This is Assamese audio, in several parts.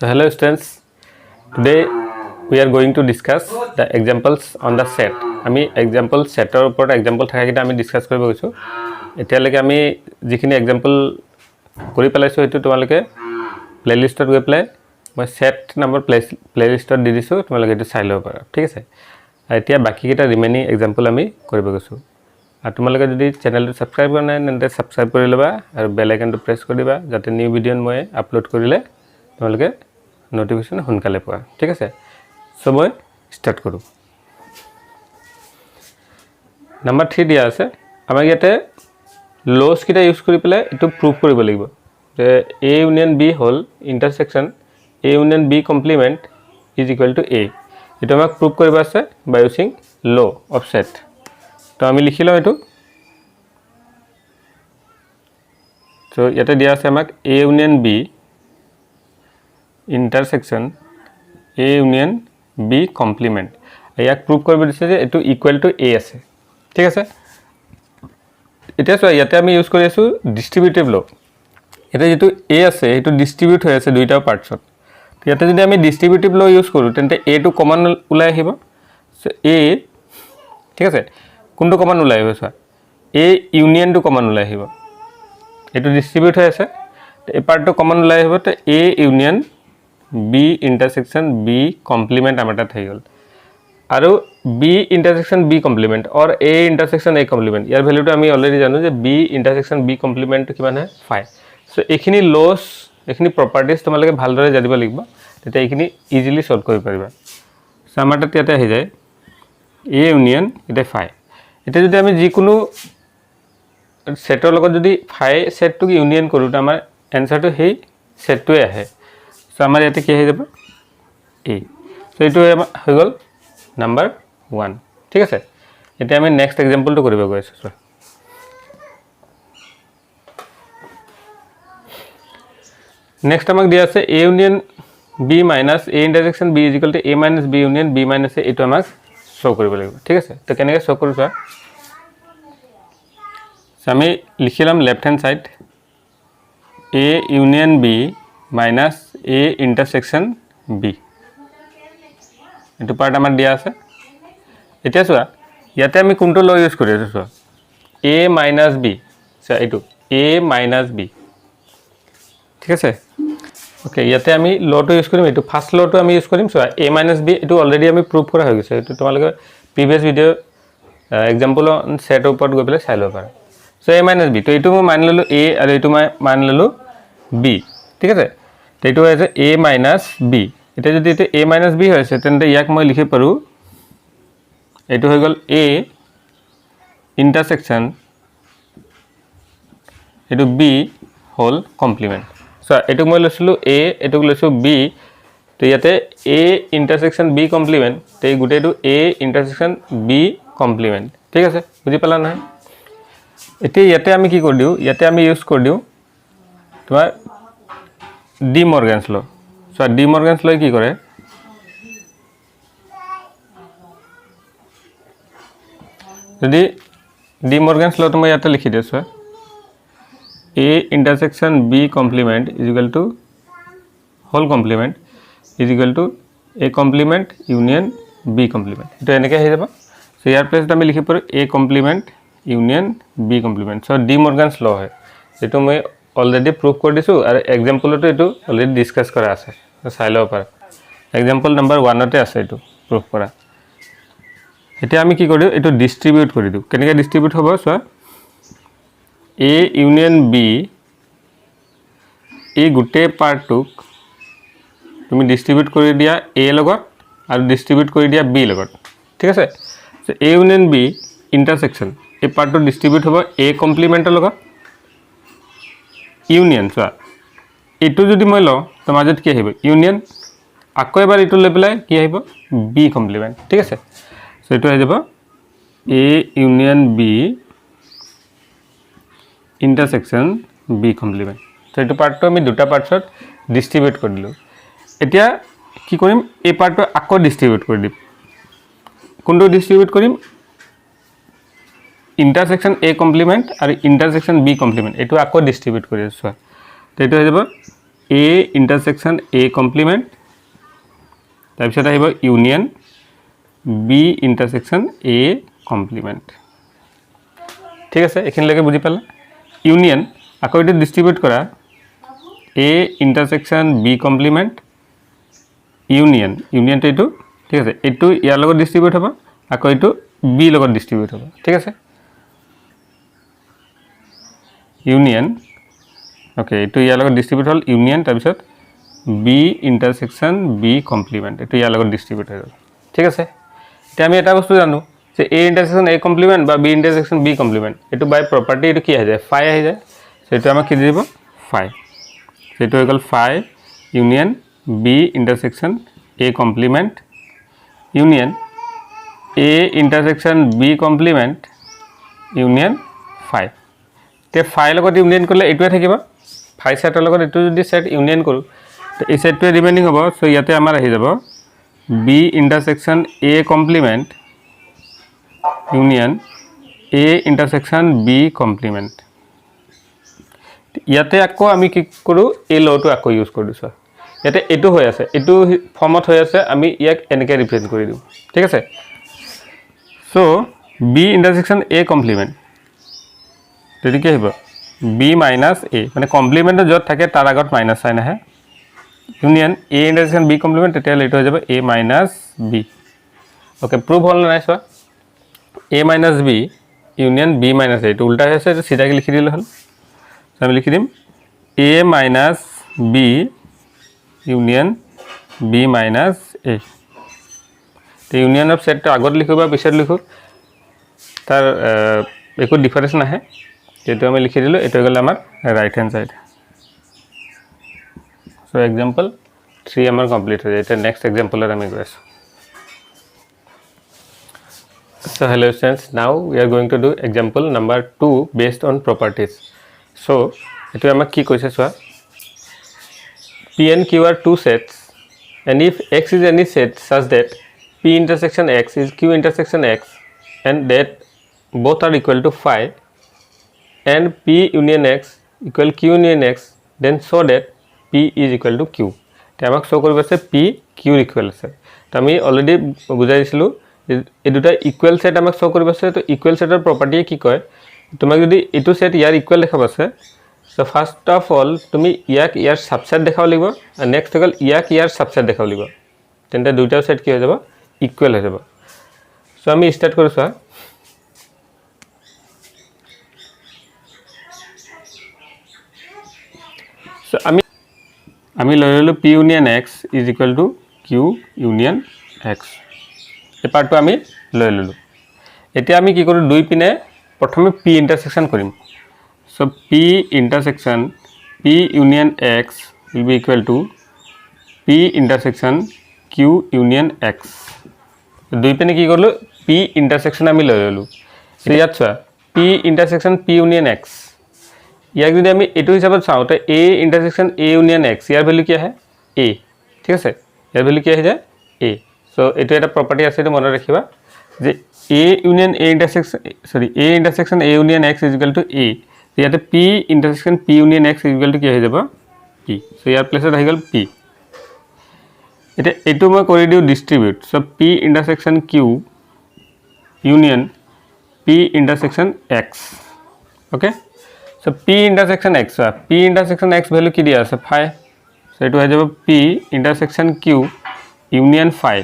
So hello students, today we are going to discuss the examples on the set. আমি example setter ওপৰত example থাকাকিটা আমি ডিসকাস কৰিব গৈছো। এতিয়ালৈকে আমি যিখিনি example কৰি পেলাইছো এটো তোমালোকে প্লেলিষ্টত গৈ প্লে মই set নম্বৰ প্লেলিষ্টত দি দিছো তোমালোকে এটো চাই লব পাৰা ঠিক আছে। এতিয়া বাকি কিটা ৰিমেইনিং example আমি কৰিব গৈছো। আৰু তোমালোকে যদি চেনেলটো সাবস্ক্ৰাইব কৰা নাই তেন্তে সাবস্ক্ৰাইব কৰি লবা আৰু বেল আইকনটো প্ৰেছ কৰি দিবা যাতে নিউ ভিডিঅ মই আপলোড কৰিলে তোমালোকে নোটিফিকেশন সোনকালে পোৱা ঠিক আছে। সো মই স্টাৰ্ট কৰো। নাম্বাৰ 3 দিয়া আছে আমাক ইয়াতে লস কিটা ইউজ কৰি পেলাই এটো প্ৰুফ কৰিব লাগিব যে A ইউনিয়ন B হল intersection A union B complement is equal to A। এটো আমাক প্রুফ কৰিব আছে by using law of set. তো আমি লিখিলো এটো। সো ইয়াতে দিয়া আছে আমাক A union B intersection A union B complement ইয়াক প্রুফ কৰিব দিছে যে এটো ইকুয়াল টু A আছে ঠিক আছে। এটা সো ইয়াতে আমি ইউজ কৰি আছো ডিস্ট্ৰিবিউটিভ ল। এটা যেটো A আছে এটো ডিস্ট্ৰিবিউট হৈ আছে দুইটা পাৰ্টছত। ইয়াতে যদি আমি ডিস্ট্ৰিবিউটিভ ল ইউজ কৰো তেন্তে A টো কমন উলাই আহিব। সো A ঠিক আছে কোনটো কমন উলাই আহিব সো A ইউনিয়ন টো কমন উলাই আহিব। এটো ডিস্ট্ৰিবিউট হৈ আছে এই পাৰ্টটো কমন উলাই আহিব তে A union B intersection B complement আমাটা থাকি গল আৰু B intersection B complement or A intersection A complement ইয়াৰ ভ্যালুটো আমি অলৰেডি জানো যে B intersection B complement কিমান হয় 5। সো এখিনি লস এখিনি প্ৰপাৰ্টিজ তোমালকে ভালদৰে জানিব লাগিব তেতে এখিনি ইজিলি সলভ কৰিব পাৰিবা। সো আমাটা ইয়াতে আহি যায় A ইউনিয়ন এটা 5। এটা যদি আমি যি কোনো সেটৰ লগত যদি 5 সেটটো ইউনিয়ন কৰো ত আমাৰ এনসাৰটো হেই সেটটোৱে আহে। সো আমাৰ ইয়াতে কি হৈ যাব A। সো এটো হৈ গল নাম্বাৰ 1 ঠিক আছে। এতিয়া আমি নেক্সট এক্সাম্পলটো কৰিব গৈ আছো। নেক্সট আমাক দিয়া আছে A union B minus A intersection B is equal to A minus B union B minus A এটো আমাক শো কৰিব লাগিব ঠিক আছে। তো কেনেকৈ শো কৰো চোৱা। সো আমি লিখিলাম left hand side A union B minus A intersection B এটো পার্ট আমাৰ দিয়া আছে। এতিয়া চোৱা ইয়াতে আমি কোনটো ল ইউজ কৰি আছো চোৱা A minus B সো এটো A minus B ঠিক আছে। ওকে ইয়াতে আমি লটো ইউজ কৰিম এটো ফাৰ্স্ট লটো আমি ইউজ কৰিম চোৱা A minus B এটো অলৰেডি আমি প্ৰুফ কৰা হৈ গৈছে। এটো তোমালোকে প্ৰিভিয়াস ভিডিও এক্সাম্পল অন সেট ওপৰত গৈ পেলাই চাই লব পাৰা। সো A minus B তো এটো মই মান ললো A আৰু এটো মই মান ললো B ঠিক আছে। তো এটো আছে A minus B। এটা যদি এটো A minus B হৈছে তেন্তে ইয়াক মই লিখি পাৰো এটো হৈ গল A intersection এটো B হোল কমপ্লিমেন্ট। সো এটো মই লৈছিলো A এটো লৈছো B তো ইয়াতে A intersection B কমপ্লিমেন্ট তে গুটেটো A intersection B কমপ্লিমেন্ট ঠিক আছে বুজি পালা না। এতিয়া ইয়াতে আমি কি কৰি দিও ইয়াতে আমি ইউজ কৰি দিও তোমাৰ ডি মৰ্গানস ল। সো ডি মৰ্গানস ল কি কৰে যদি ডি মর্গানস ল তুমি ইয়াতে লিখি দিছো A intersection B complement is equal to whole complement is equal to A complement union B complement এটো এনেকৈ হৈ যাব। সো ইয়াৰ প্লেসত আমি লিখি পাৰো A complement union B complement। So De Morgan's law হয় যেটো মই অলৰেডি প্ৰুফ কৰি দিছো আৰু এক্সাম্পলটো এটো অলৰেডি ডিসকাস কৰা আছে চাই লব পাৰা। এক্সাম্পল নাম্বাৰ 1 তে আছে এটো প্ৰুফ কৰা। এতিয়া আমি কি কৰিম এটো ডিস্ট্ৰিবিউট কৰি দিও। কেনেকৈ ডিস্ট্ৰিবিউট হ'ব চোৱা A ইউনিয়ন B এই গুটে পাৰ্টটোক তুমি ডিস্ট্ৰিবিউট কৰি দিয়া A লগত আৰু ডিস্ট্ৰিবিউট কৰি দিয়া B লগত ঠিক আছে। সো A ইউনিয়ন B ইন্টাৰসেকশন এই পাৰ্টটো ডিস্ট্ৰিবিউট হ'ব A কমপ্লিমেন্টৰ লগত ইউনিয়ন চোৱা এটো যদি মই ল তো মাজত কি আহিব ইউনিয়ন আকৌ এবাৰ এটো লৈ পেলাই কি আহিব B কমপ্লিমেন্ট ঠিক আছে। সো এটো হৈ যাব A union B intersection B complement। তো এটো পার্টটো আমি দুটা পার্টছত ডিস্ট্রিবিউট কৰি দিলো। এতিয়া কি কৰিম এই পাৰ্টটো আকৌ ডিস্ট্ৰিবিউট কৰি দিম। কোনটো ডিস্ট্ৰিবিউট কৰিম intersection A complement আৰু intersection B complement এটো আকৌ ডিস্ট্ৰিবিউট কৰি আছো। তো এটো হৈ যাব A ইণ্টাৰছেকশ্যন A কমপ্লিমেণ্ট তাৰপিছত আহিব union B intersection A complement ঠিক আছে এইখিনিলৈকে বুজি পালা ইউনিয়ন আকৌ এইটো ডিষ্ট্ৰিবিউট কৰা A ইণ্টাৰছেকশ্যন B কমপ্লিমেণ্ট ইউনিয়নটো এইটো ঠিক আছে এইটো ইয়াৰ লগত ডিষ্ট্ৰিবিউট হ'ব আকৌ এইটো B লগত ডিষ্ট্ৰিবিউট হ'ব ঠিক আছে ইউনিয়ন ওকে এইটো ইয়াৰ লগত ডিষ্ট্ৰিবিউট হ'ল ইউনিয়ন তাৰপিছত B ইণ্টাৰছেকশ্যন B কমপ্লিমেণ্ট এইটো ইয়াৰ লগত ডিষ্ট্ৰিবিউট হৈ গ'ল ঠিক আছে এতিয়া আমি এটা বস্তু জানো যে A ইণ্টাৰছেকশ্যন A কমপ্লিমেণ্ট বা B ইণ্টাৰছেকশ্যন B কমপ্লিমেণ্ট এইটো বাই প্ৰপাৰ্টি এইটো কি আহি যায় ফাই আহি যায় সেইটো আমাক কি দিব ফাই সেইটো হৈ গ'ল phi union B intersection A complement union A intersection B complement union phi তে ফাই লগত ইউনিয়ন কৰিলে এইটোৱে থাকিব ফাই সেটৰ লগত এইটো যদি সেট ইউনিয়ন কৰোঁ তো এই সেটটোৱে ৰিমেইনিং হ'ব সো ইয়াতে আমাৰ আহি যাব B intersection A complement union A intersection B complement ইয়াতে আকৌ আমি কি কৰোঁ এই লটো আকৌ ইউজ কৰি দিছোঁ ইয়াতে এইটো হৈ আছে এইটো ফৰ্মত হৈ আছে আমি ইয়াক এনেকৈ ৰিপ্ৰেজেণ্ট কৰি দিওঁ ঠিক আছে so B intersection A complement তেতিয়া কি আহিব B মাইনাছ A মানে কমপ্লিমেণ্টত য'ত থাকে তাৰ আগত মাইনাছ চাইন আহে union A intersection B complement তেতিয়াহ'লে এইটো হৈ যাব A minus B okay prove হ'ল নাই চোৱা A minus B union B minus A এইটো উল্টা হৈ আছে এইটো চিধাকৈ লিখি দিলে হ'ল আমি লিখি দিম A minus B union B minus A তো ইউনিয়ন অফ সেটটো আগত লিখোঁ বা পিছত লিখোঁ তাৰ একো ডিফাৰেঞ্চ নাহে যেটো আমি লিখি দিলোঁ এইটো হৈ গ'ল আমাৰ right hand side so example 3 আমাৰ কমপ্লিট হৈ যায় এটা নেক্সট এক্সাম্পলত আমি গৈ আছোঁ So hello students, now we are going to do example number 2 based on properties. So it will make question so P and Q are two sets and if X is any set such that P intersection X is Q intersection X and that both are equal to phi and P union X equal Q union X then show that P is equal to Q. তো আমাক শো কৰিব আছে P Q ইকুৱেল আছে তো আমি অলৰেডি বুজাই দিছিলোঁ এই দুটা ইকুৱেল সেট আমাক শো কৰিব আছে তো ইকুৱেল সেটৰ প্ৰপাৰ্টিয়ে কি কয় তোমাক যদি এইটো সেট ইয়াৰ ইকুৱেল দেখাব আছে সো ফাৰ্স্ট অফ অল তুমি ইয়াক ইয়াৰ সাবসেট দেখাব লাগিব আৰু নেক্সট হ'ল ইয়াক ইয়াৰ সাবসেট দেখাব লাগিব তেন্তে দুটা সেট কি হৈ যাব ইকুৱেল হৈ যাব সো আমি স্টাৰ্ট কৰোঁ চোৱা সো আমি লৈ ললোঁ P union X is equal two Q union X এই পাৰ্টটো আমি লৈ ললোঁ এতিয়া আমি কি কৰোঁ দুই পিনে প্ৰথমে P ইণ্টাৰছেকশ্যন কৰিম so P intersection P union X will be equal to P intersection Q union X দুই পিনে কি কৰিলোঁ P ইণ্টাৰছেকশ্যন আমি লৈ ললোঁ সো ইয়াত চোৱা P intersection P union X ইয়াক যদি আমি এইটো হিচাপত চাওঁ তো A intersection A union X year value কি আহে A ঠিক আছে ইয়াৰ ভ্যালু কি আহি যায় A সো এইটো এটা প্ৰপাৰ্টি আছে এইটো মনত ৰাখিবা যে A union A intersection A intersection A union X is equal two A ইয়াতে P intersection P union X is equal two কি হৈ যাব P সো ইয়াৰ প্লেছত আহি গ'ল P এটা এইটো মই কৰি দিওঁ distribute so P intersection Q union P intersection X okay so P intersection X P intersection X value কি দিয়া আছে phi সো এইটো হৈ যাব P intersection Q union phi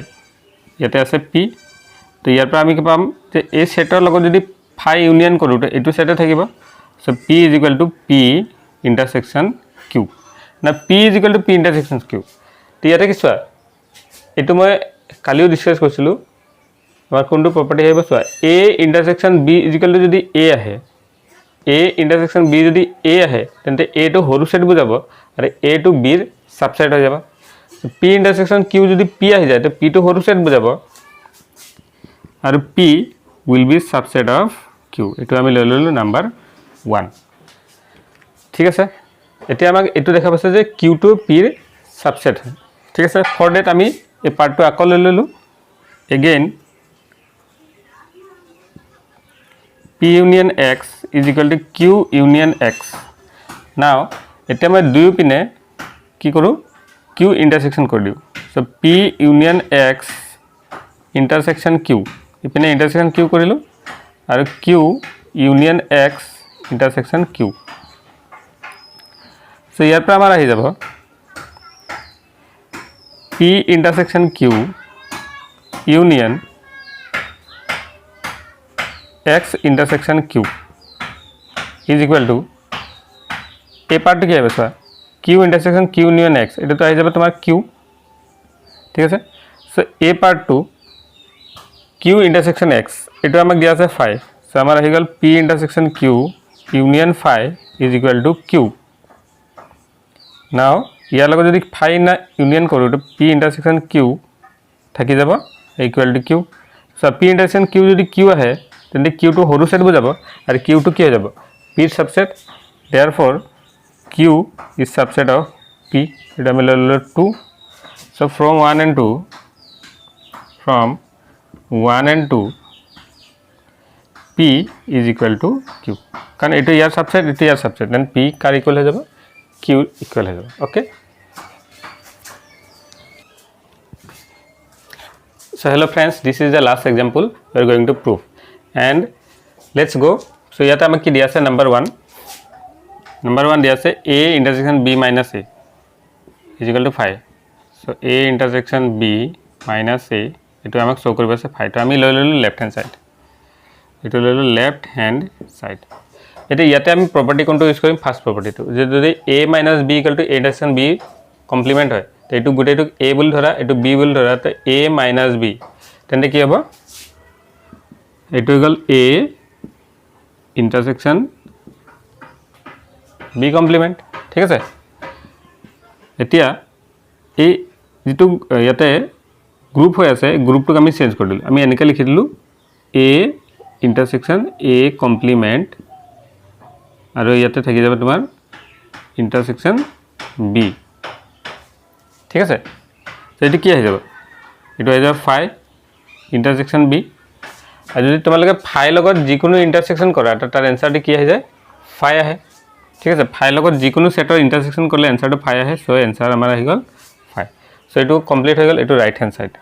ইয়াতে আছে P তো ইয়াৰ পৰা আমি কি পাম যে এই সেটৰ লগত যদি phi ইউনিয়ন কৰোঁ তো এইটো সেটে থাকিব so P is equal two P intersection Q না P is equal two P intersection Q তো ইয়াতে কি চোৱা এইটো মই কালিও ডিসকাস কৰিছিলোঁ আমাৰ কোনটো প্ৰপাৰ্টি আহিব চোৱা A intersection B is equal two যদি A আহে A ইণ্টাৰছেকশ্যন B যদি A আহে তেন্তে A টো সৰু সেট বুজাব আৰু A টো B ৰ সাবসেট হৈ যাব P ইণ্টাৰছেকশ্যন Q যদি P আহি যায় তো P টো সৰু সেট বুজাব আৰু P will be subset of Q এইটো আমি লৈ ললোঁ নাম্বাৰ 1 ঠিক আছে এতিয়া আমাক এইটো দেখা পাইছে যে Q টো P ৰ সাবসেট হয় ঠিক আছে ফৰ দ্যাট আমি এই পাৰ্টটো আকৌ লৈ ললোঁ again P union X is equal to Q union X now এতিয়া মই দুই পিনে কি কৰোঁ কিউ ইণ্টাৰছেকশ্যন কৰি দিওঁ so' P union X intersection Q ইপিনে ইণ্টাৰছেকশ্যন কিউ কৰিলোঁ আৰু Q union X intersection Q so' ইয়াৰ পৰা আমাৰ আহি যাব P intersection Q union X intersection Q is equal to এই পাৰ্টটো কি আহিব চোৱা Q intersection Q union X এইটোতো আহি যাব তোমাৰ কিউ ঠিক আছে চ' এই পাৰ্টটো কিউ ইণ্টাৰছেকশ্যন এক্স এইটো আমাক দিয়া আছে ফাই চ' আমাৰ আহি গ'ল P intersection Q union phi is equal to Q now ইয়াৰ লগত যদি ফাই না ইউনিয়ন কৰোঁ তো পি ইণ্টাৰছেকশ্যন কিউ থাকি যাব ইকুৱেল টু কিউ চ' পি ইণ্টাৰছেকশ্যন কিউ যদি কিউ আহে তেন্তে কিউটো সৰু ছেট বুজাব আৰু কিউটো কি হৈ যাব পিৰ subset therefore Q is subset of P এটা আমি লৈ ল'লোঁ 2 so' from 1 and 2 p is equal to q কাৰণ এইটো ইয়াৰ ছাবছেট এইটো ইয়াৰ ছাবছেট দেন p কাৰ ইকুৱেল হৈ যাব q ইকুৱেল হৈ যাব okay so hello friends this is the last example we are going to prove and let's go so ইয়াতে আমাক কি দিয়া আছে number 1 দিয়া আছে a intersection b minus a is equal to 5 so a intersection b minus a এটো আমাক শো কৰিব আছে 5 তো আমি লৈ ললো লেফট হ্যান্ড সাইড এটো লৈ ললো লেফট হ্যান্ড সাইড এতে ইয়াতে আমি প্ৰপাৰ্টি কোনটো ইউজ কৰিম ফাৰ্স্ট প্ৰপাৰ্টিটো যে যদি a minus b equal to a intersection b complement হয় তো এটো গুটেটো a বুলি ধৰা এটো b বুলি ধৰা তো a minus b তেন্তে কি হ'ব এটো গল a intersection b কমপ্লিমেন্ট ঠিক আছে এতিয়া এই যেটো ইয়াতে গ্ৰুপ হৈ আছে গ্ৰুপটোক আমি চেঞ্জ কৰি দিলো আমি এনেকৈ লিখি দিলো a ইন্টাৰসেকশন a কমপ্লিমেন্ট আৰু ইয়াতে থাকি যাব তোমাৰ ইন্টাৰসেকশন b ঠিক আছে তো এটো কি আহি যাব এটো আহি যাব 5 ইন্টাৰসেকশন b আৰু যদি তোমালোকে 5 লগত যিকোনো ইন্টাৰসেকশন কৰা তাৰ এনসাৰটো কি আহি যায় 5 আহে ঠিক আছে 5 লগত যিকোনো সেটৰ ইন্টাৰসেকশন কৰিলে এনসাৰটো 5 আহে সো এনসাৰ আমাৰ আহি গল 5 সো এটো কমপ্লিট হৈ গল এটো ৰাইট হ্যান্ড সাইড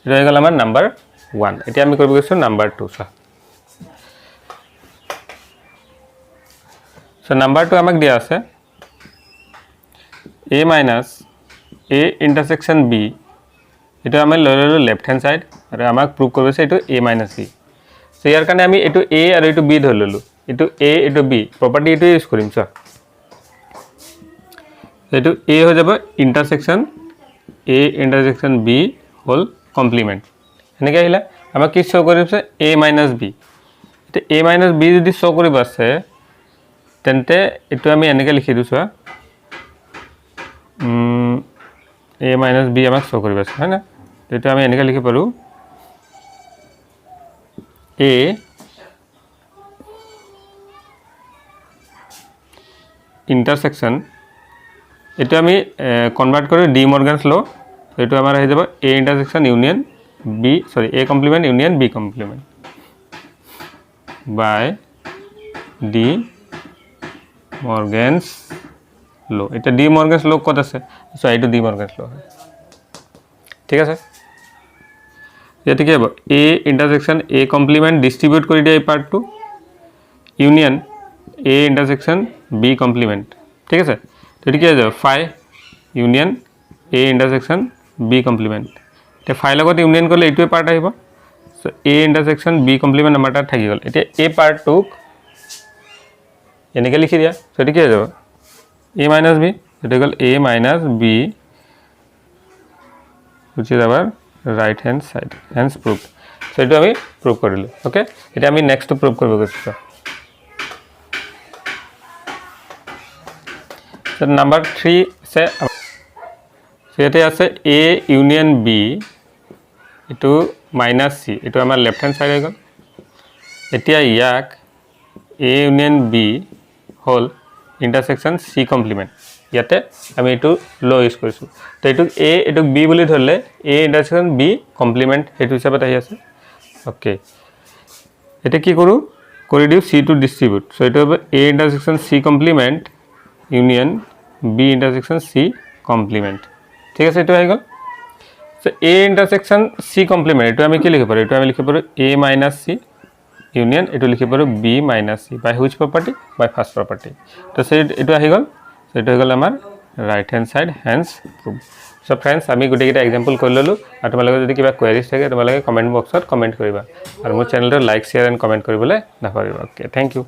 এটা হৈ গল আমাৰ নাম্বাৰ 1 এতিয়া আমি কৰিব গৈছো নাম্বাৰ 2 সো নাম্বাৰ 2 আমাক দিয়া আছে a minus a intersection b এটা আমি লৈ ললো লেফট হ্যান্ড সাইড আৰু আমাক প্ৰুভ কৰিব আছে এটো a minus b সো ইয়াৰ কাৰণে আমি এটো a আৰু এটো b ধৰি ললো এটো a এটো b প্ৰপাৰ্টি এটো ইউজ কৰিম সো এটো a হৈ যাব intersection a intersection b whole complement এনেকৈ আহিলা আমাক কি শো কৰিছে a minus b এটা a minus b যদি শো কৰিব আছে তেন্তে এটো আমি এনেকৈ লিখি দিছো a minus b আমাক শো কৰিব আছে হয় না এটো আমি এনেকৈ লিখি পাৰো a intersection এটো আমি কনভাৰ্ট কৰি ডি মৰ্গানস ল এটো আমাৰ আহি যাব a intersection union b sorry a complement union b complement by d Morgan's ল এটা ডি মর্গানস ল কত আছে সো এইটো ডি মর্গানস ল ঠিক আছে ইয়াতে কি হ'ব a intersection a complement distribute কৰি দিয়া এই পাৰ্টটো union a intersection b complement ঠিক আছে তো এটো কি হৈ যাব 5 union a intersection b complement তে 5 লগত ইউনিয়ন কৰিলে এইটোৱে পাৰ্ট আহিব so a intersection b complement নাম্বাৰটা থাকি গল এতিয়া এই পাৰ্টটোক এনেকৈ লিখি দিয়া সো এটো কি হৈ যাব a minus b এটো গল a minus b which is our right hand side hence proved so এটো আমি প্রুভ কৰিলো ওকে এটা আমি নেক্সট প্ৰুভ কৰিব গৈছো so number 3 से সেতে আছে a union b এটো minus c এটো আমাৰ লেফট হ্যান্ড সাইড হৈ গল এতিয়া ইয়াক a union b whole intersection c complement ইয়াতে আমি এটো ল ইউজ কৰিছো তো এটো a এটো b বুলি ধৰলে a ইন্টাৰসেকশন b কমপ্লিমেন্ট হেতু হিচাপত আহি আছে ওকে এটা কি কৰো কৰি দিও c টু ডিস্ট্ৰিবিউট সো এটো হ'ব a intersection c complement union B intersection C complement ঠিক আছে এইটো আহি গ'ল so A intersection C complement এইটো আমি কি লিখিব পাৰোঁ এইটো আমি লিখিব পাৰোঁ এ মাইনাছ চি ইউনিয়ন এইটো লিখিব পাৰোঁ B minus C by which property by first property তো এইটো আহি গ'ল এইটো হৈ গ'ল আমাৰ right hand side hence prove so friends আমি গোটেইকেইটা এক্সাম্পল কৰি ল'লোঁ আৰু তোমালোকে যদি কিবা কুৱেৰিজ থাকে তোমালোকে কমেণ্ট বক্সত কমেণ্ট কৰিবা আৰু মোৰ চেনেলটো লাইক শ্বেয়াৰ এণ্ড কমেণ্ট কৰিবলৈ নাপাহৰিবা অ'কে থেংক ইউ